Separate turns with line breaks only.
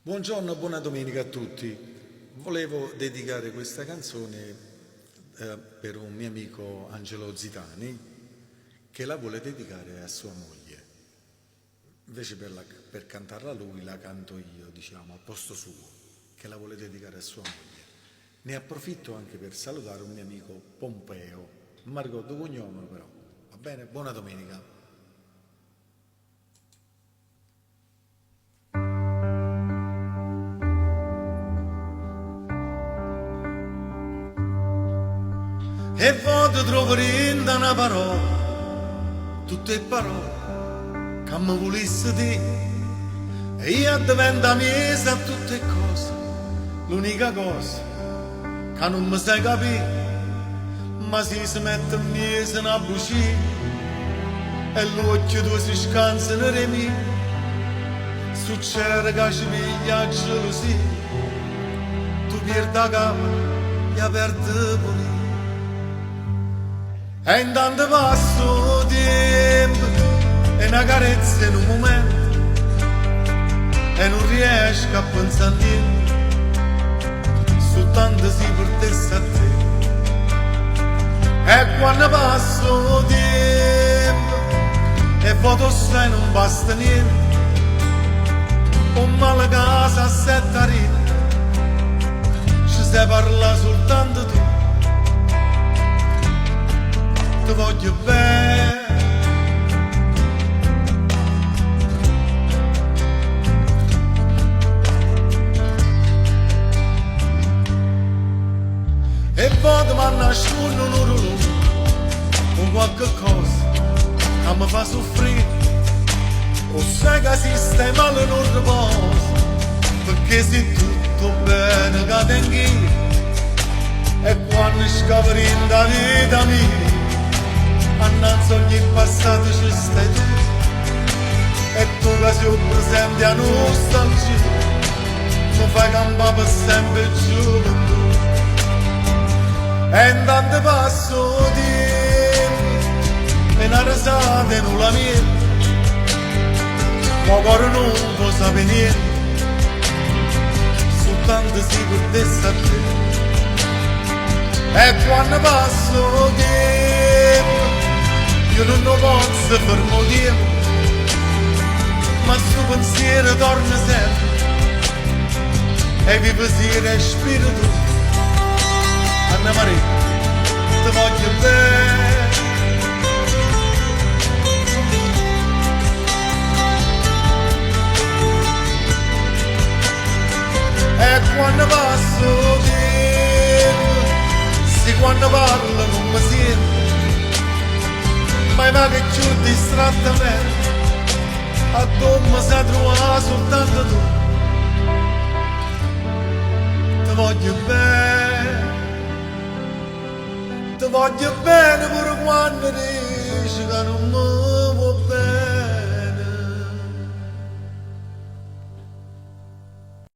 Buongiorno, buona domenica a tutti. Volevo dedicare questa canzone per un mio amico Angelo Zitani che la vuole dedicare a sua moglie. Invece per cantarla a lui la canto io, diciamo, al posto suo, che la vuole dedicare a sua moglie. Ne approfitto anche per salutare un mio amico Pompeo, non mi ricordo cognome però. Va bene? Buona domenica. E vado trovare in una parola, tutte parole che mi volesse dire, e io diventa mesa a tutte cose, l'unica cosa che non mi sai capire, ma si mette in mesa una bugia, e l'occhio tu si scansa nel remì, succede che ci piglia gelosia, tu perdi la capa e perdi pure. E intanto passo tempo e una carezza in un momento e non riesco a pensare a niente, soltanto si portesse a te. E quando passo tempo e foto sai non basta niente, un male casa a sette rete, ci sai parla soltanto tu. Ti voglio bene, e poi mi nascondo un orologio con qualche cosa che mi fa soffrire, o sai che sistema non riposo, perché se tutto bene che tengo io, e quando scopri in la vita mia annanzi ogni passato ci stai tu, e tu che sei presente a nostalgia mi fai campare per sempre gioventù. E intanto passo tempo e una risata non la mia, ma cuore non può sapere niente, soltanto si portesse a te. E quando passo tempo io non lo posso fermo tempo, ma il suo pensiero torna sempre e vive si respira tu. Anna Maria, ti voglio bene, e quando passo tempo, sì, quando parlo non mi sento, ma va che più distrattamente a tu mi sai trovare soltanto tu. Ti voglio bene pure quando dici che non mi